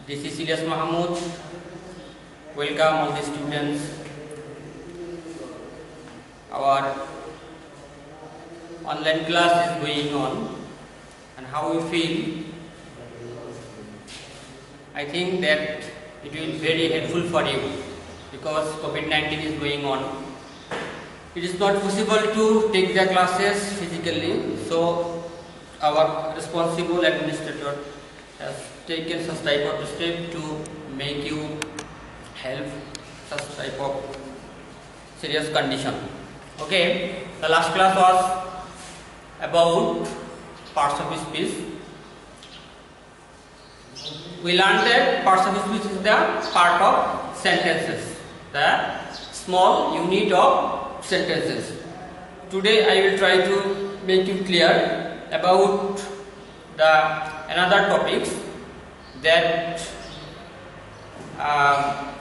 This is Mahmud. Welcome all the students. Our online class is going on, and how we feel. I think that it will be very helpful for you because COVID-19 is going on. It is not possible to take the classes physically, so our responsible administrator has taken such type of step to make you help such type of serious condition. Okay, the last class was about parts of speech. We learned that parts of speech is the part of sentences, the small unit of sentences. Today I will try to make you clear about the another topics that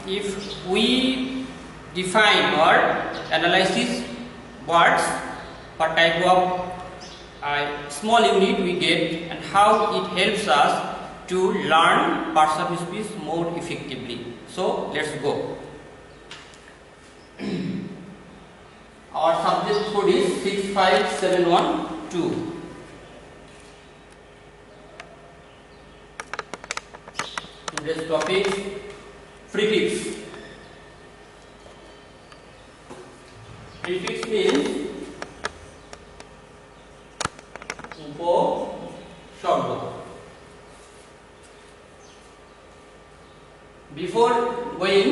if we define or analyze words, what type of small unit we get and how it helps us to learn parts of speech more effectively. So let's go. Our subject code is 65712. Today's topic, prefix. Prefix means উপসর্গ. Before going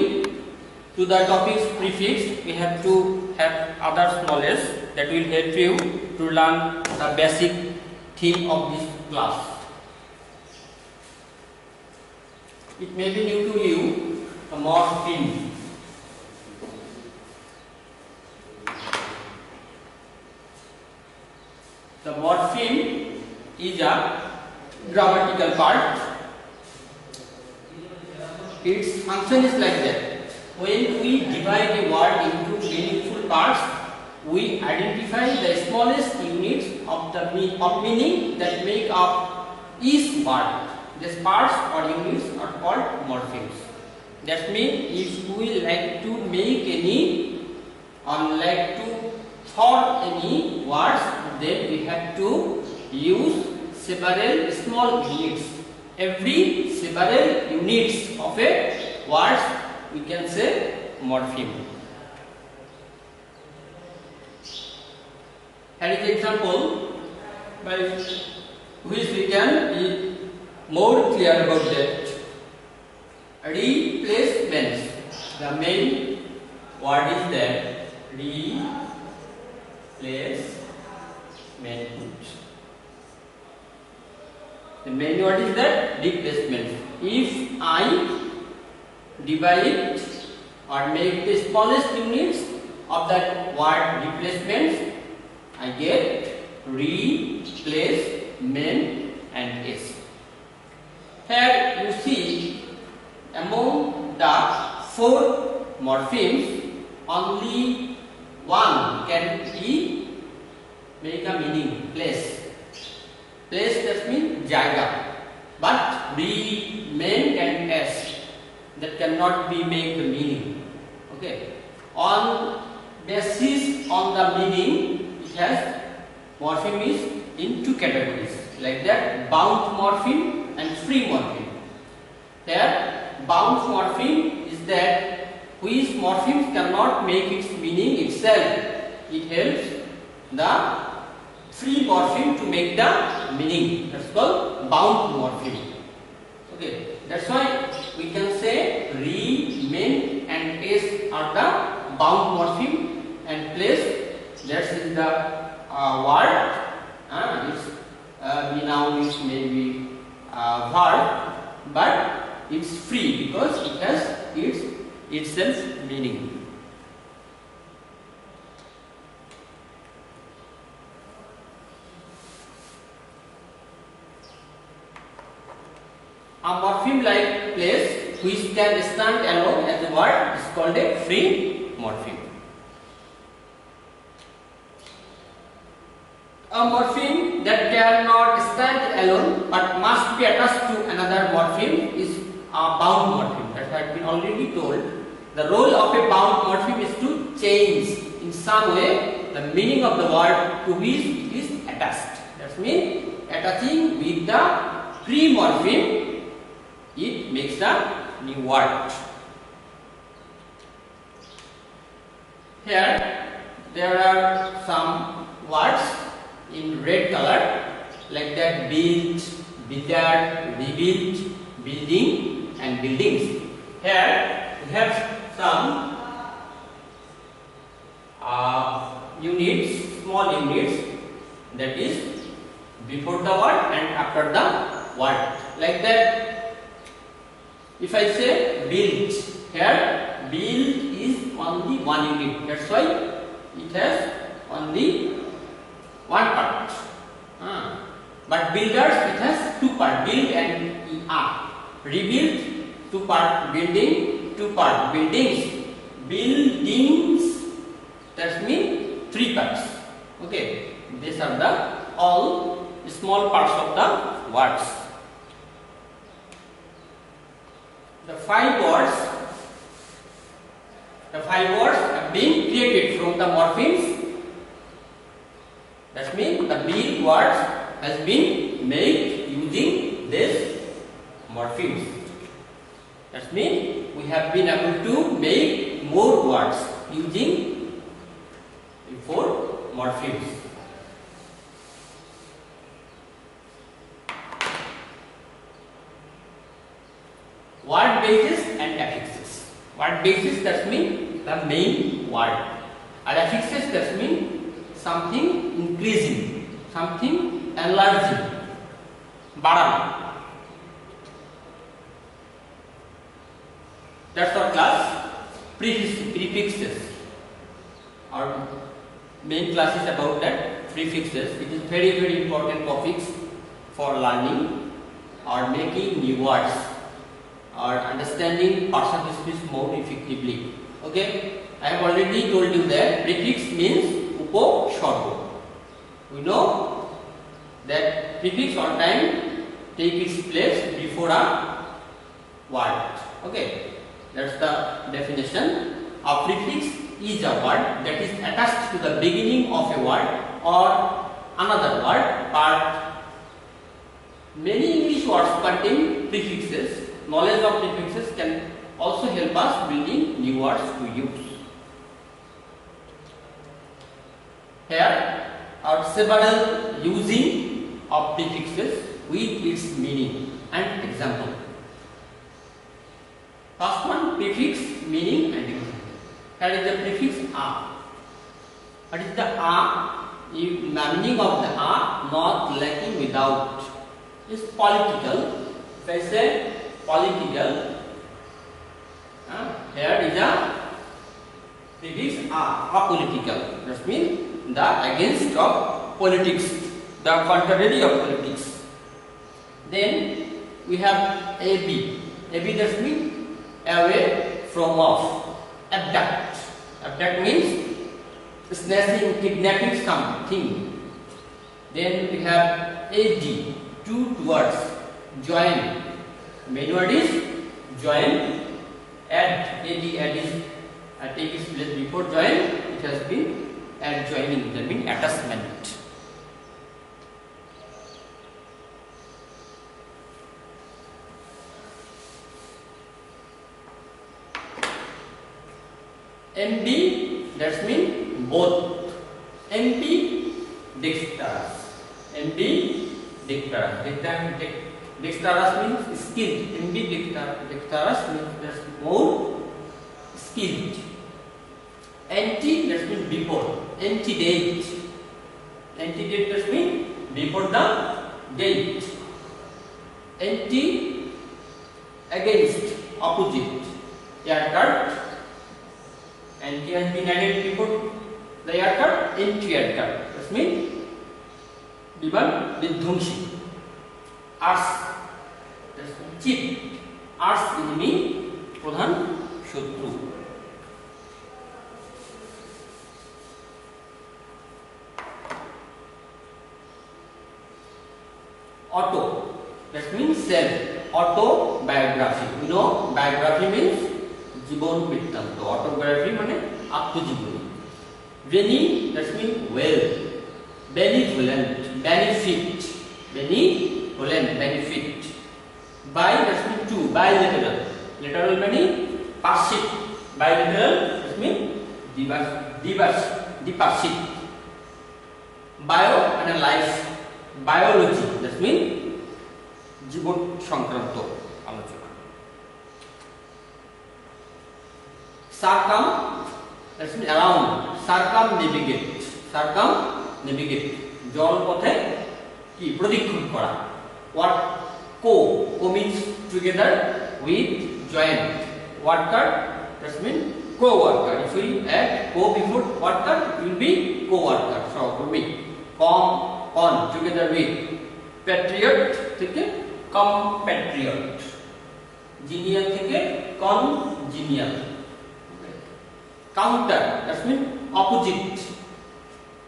to the topics prefix, we have to have other knowledge that will help you to learn the basic theme of this class. It may be new to you, the morpheme. The morpheme is a grammatical part. Its function is like that. When we divide a word into meaningful parts, we identify the smallest units of the meaning that make up each word. These parts or units are called morphemes. That means if we like to make any or like to form any words, then we have to use several small units. Every several units of a word we can say morpheme. Here is the example by which we can be more clear about that. Replacements. The main word is that replacement. The main word is that replacement. If I divide or make the smallest units of that word replacements, I get replacement and s. Here you see among the 4 morphemes, only one can be make a meaning, place. Place that means jaga, but remain and s that cannot be make the meaning. Okay. On basis on the meaning, it has morpheme is in 2 categories, like that bound morpheme and free morpheme. Here bound morpheme is that which morpheme cannot make its meaning itself. It helps the free morpheme to make the meaning. That's called bound morpheme. Okay, that's why we can say remain and s are the bound morpheme, and place that is the word. It's be noun, it may be verb, but it's free because it has itself meaning. A morpheme like place which can stand alone as a word is called a free morpheme. A morpheme that cannot stand alone but must be attached to another morpheme is a bound morpheme. That has been already told. The role of a bound morpheme is to change in some way the meaning of the word to which it is attached. That means attaching with the pre-morpheme, it makes a new word. Here there are some words in red color like that: build, builder, rebuild, building and buildings. Here we have some units, small units, that is before the word and after the word. Like that, if I say build, here build is only one unit. That's why it has only one part. But builders, it has two parts, build and ER. Rebuild, two part, building, two part, buildings. Buildings, that means three parts. Okay, these are the all small parts of the words. The five words have been created from the morphemes. That means the big words has been made using this morphemes. That means we have been able to make more words using four morphemes. Word bases and affixes. Word bases, that means the main word. And affixes, that means something increasing, something enlarging, baran. That's our class. Prefixes. Our main class is about that, prefixes. It is very, very important topics for learning or making new words or understanding parts of speech more effectively. Okay, I have already told you that prefix means uposargo. We know that prefix all time take its place before a word. Okay, that's the definition. A prefix is a word that is attached to the beginning of a word or another word, but many English words contain prefixes. Knowledge of prefixes can also help us building new words to use. Here are several using of prefixes with its meaning and example. First one, prefix, meaning and example. Here is the prefix a. What is the a? The meaning of the a, not lacking without, is political. If I say political, here is a prefix apolitical. That means the against of politics, the contrary of politics. Then we have AB. AB, that means away from, off. Abduct. Abduct means snatching, kidnapping something. Then we have AD, two towards, join. Main word is join. Add, add is take its place before join. It has been adjoining, that means attachment. MD, that means both. MP, dexterous. MD, dexterous. Dexterous means skilled. MD, dexterous means that's more skilled. Anti, that means before. Antedate. Antedate, that means before the date. Anti, against, opposite. Haircut. Anti has been added before the haircut. Anti-haircut. That means Biban Vidhungshi. Arts, that's cheap. Arts enemy, Pradhan Shotru. Auto, that means self. Autobiography, you know, biography means জীবন বৃত্তান্ত, autobiography মানে আত্মজীবনী. Veni, that means well. Benevolent, benefit, benefit. By, that means to, bilateral. Lateral meaning passive. Bilateral, that means diverse. Bio and life, biology, that means জীবন সংক্রান্ত আলোচনা. Circum, that means around. Circumnavigate, জল পথে কি প্রদক্ষিণ করা. What, co means together with, joint. Worker, that means co-worker. If we add co before worker, it will be co-worker. So it will be on together with. Patriot থেকে compatriot. Genial থেকে congenial. Counter, that means opposite.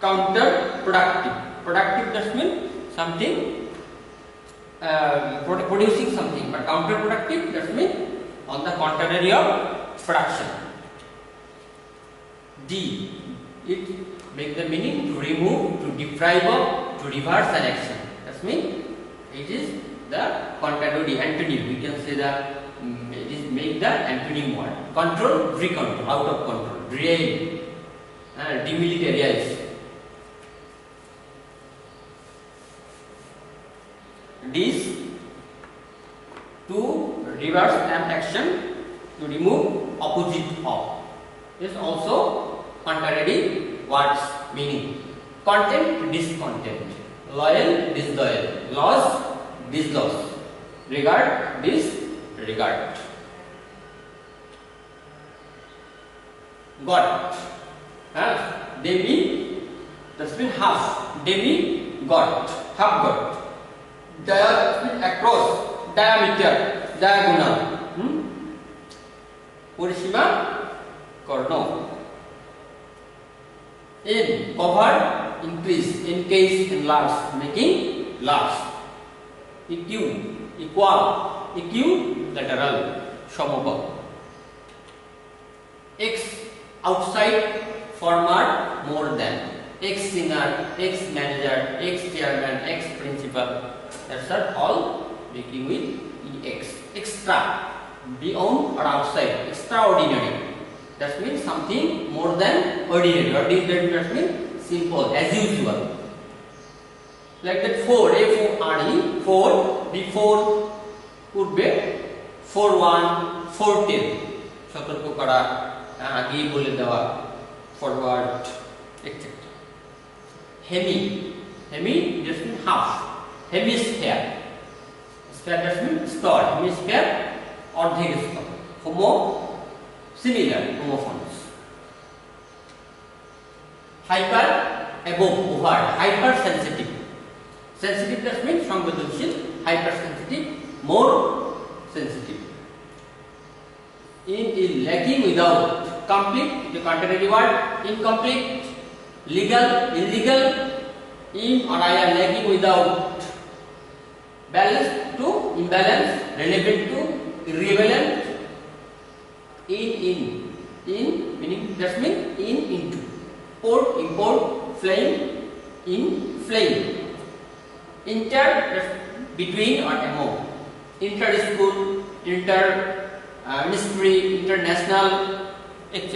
Counter productive. Productive, that means something producing something, but counterproductive, that means on the contrary of production. D, it make the meaning to remove, to deprive of, to reverse an action. That means it is the contrary antonym. We can say that it is make the antonym word. Control, recontrol, out of control, drain, demilitarize. This, to reverse an action, to remove, opposite of. Is also contrary words meaning. Content, discontent. Loyal, disloyal. Loss, disloss. Regard, disregard. God, demi, that's mean half. Demi God, half God. Across, diameter, diagonal. পরিসীমা, কর্ণ. In, cover, increase, encase, enlarge, making large. EQ, equal, equilateral, সমবাহু. X, outside, former, more than. Ex singer, ex manager, ex chairman, ex principal. That's all making with ex. Extra, beyond or outside. Extraordinary, that means something more than ordinary. Ordinary, that means simple, as usual. Like that, for, F-O-R-E, for, before, could be, for one, for ten. সতর্ক করা, আগেই বলে দেওয়া, forward, etc. Hemi, just means half. Hemisphere, sphere, that means স্তর. Hemisphere, অর্ধেক স্তর. Homo, similar, homophones. Hyper, above, over. Hypersensitive, sensitive, that means সংবেদনশীল. Hypersensitive, more sensitive. In, lacking, without. Complete, the contrary word, incomplete. Legal, illegal. In or I are lacking, without. Balanced to imbalance, relevant to irrelevant. In meaning, that means into. Port, import, flame, in, flame. Inter, between or among. Inter-school, ministry, international, etc.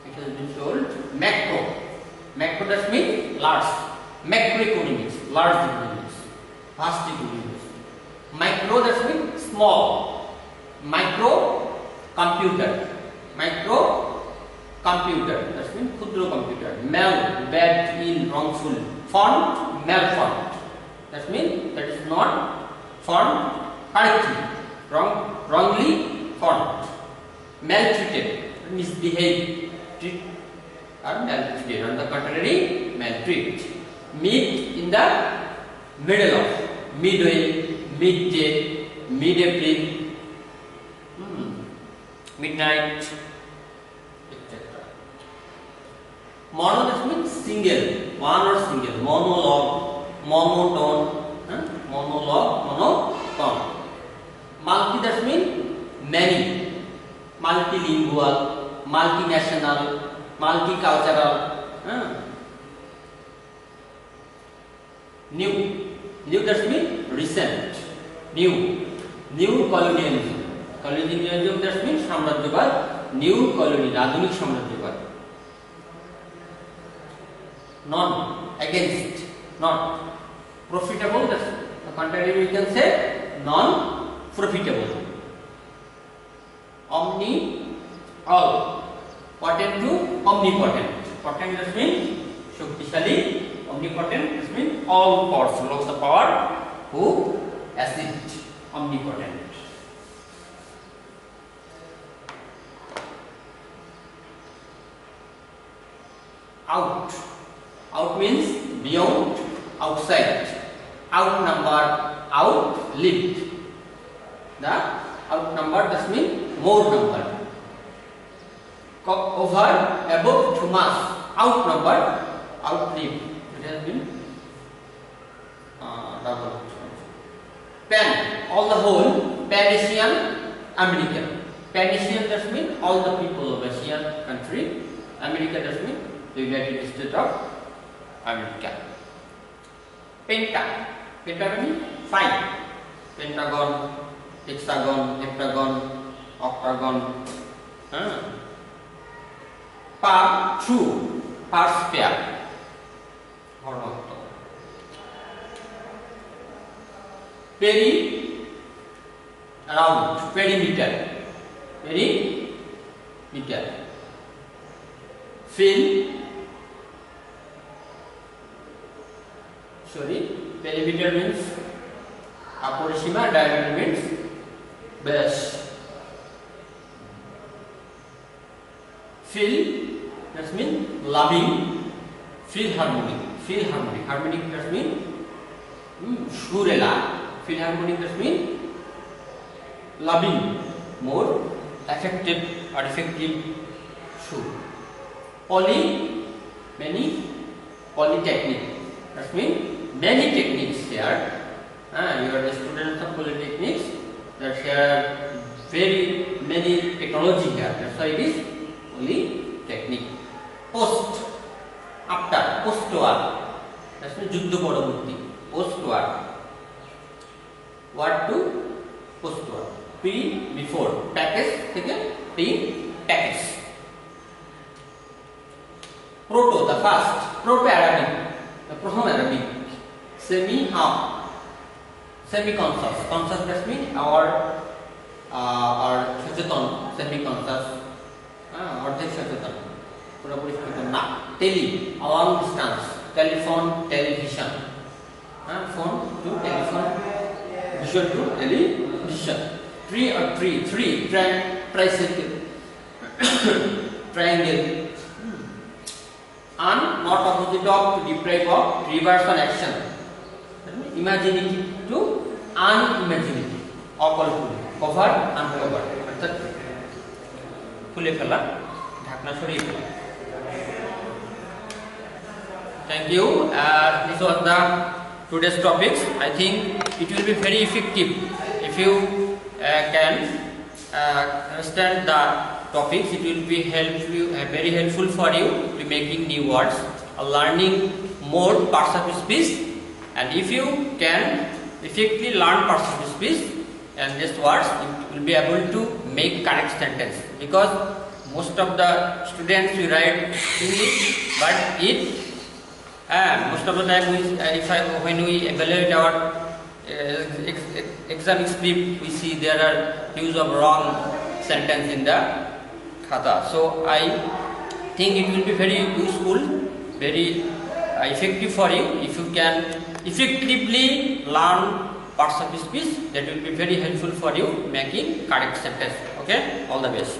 It has been told. Macro, that means large. Macroeconomics, large economics, vast economics. Micro, that means small. Micro computer, that means ক্ষুদ্র computer. Mal, bad, ill, wrongful. Font, malfont, that means that is not formed correctly, wrongly formed. Maltreated, misbehaved, treat or maltreated. On the contrary, maltreat. Meet, in the middle of. Midway, midday, mid-April, midnight, etc. Mono, that means single. one or single. Monologue, monotone, monologue, monotone. Multi, that means many. Multilingual, multinational, multicultural. New, that means recent. New colonialism. Colonialism, that means samrajyabad. New colony, आधुनिक साम्राज्यवाद. Non, against, not. Profitable, that's the contrary we can say non-profitable. Omni, all. Potent to omnipotent. Potent, that means Shaktishali. Omnipotent, that means all powerful. Lots of power who assist. Omnipotent. Out means beyond, outside. Outnumbered, outlived. The outnumbered, that means more number. Over, above, too much. Outnumbered, outlived. It has been double. Pan, all the whole. Pan-Asian, American. Pan-Asian, that means all the people of Asian country. America, that means the United States of America. Penta means five. Pentagon, hexagon, heptagon, octagon. Par, true. Par sphere. Peri, round. Perimeter. Perimeter. Perimeter means apurishima, diameter means base. Fill, that means loving. Philharmonic. Harmonic, that means shurela. Philharmonic, that means loving, more effective or effective. Sure. Poly, many. Polytechnic, that means many techniques here. You are the students of polytechnics. That here very many technology here. That's why it is polytechnic. Post, after, post-war. That's means Juddha Paraburti. Post-war. What to? Post-war. Pre, before. Package, second. Pre, package. Proto, the first. Proto-Arabic. The Proto-Arabic. Semi-half. Semi-conscious. Conscious, that means our sachetan. Semi-conscious. Ordhek sachetan. Purapuri sachetan. Na. Tele, a long distance. Telephone, television. Phone to telephone. Vision to television. Tree or tree. Three. Tricycle. Triangle. And not opposite of, to deprive of, reverse on action. Imaginative to unimaginative. Occult, cover, uncovered. অর্থাৎ খুলে ফেলা, ঢাকনা সরিয়ে ফেলা. Thank you. This was the today's topics. I think it will be very effective if you can understand the topics. It will be very helpful for you to making new words, learning more parts of speech. And if you can effectively learn parts of speech and these words, you will be able to make correct sentence. Because most of the students we write English, but most of the time when we evaluate our exam script, we see there are use of wrong sentence in the khata. So I think it will be very useful, very effective for you if you can effectively learn parts of speech. That will be very helpful for you making correct sentence. Okay, all the best.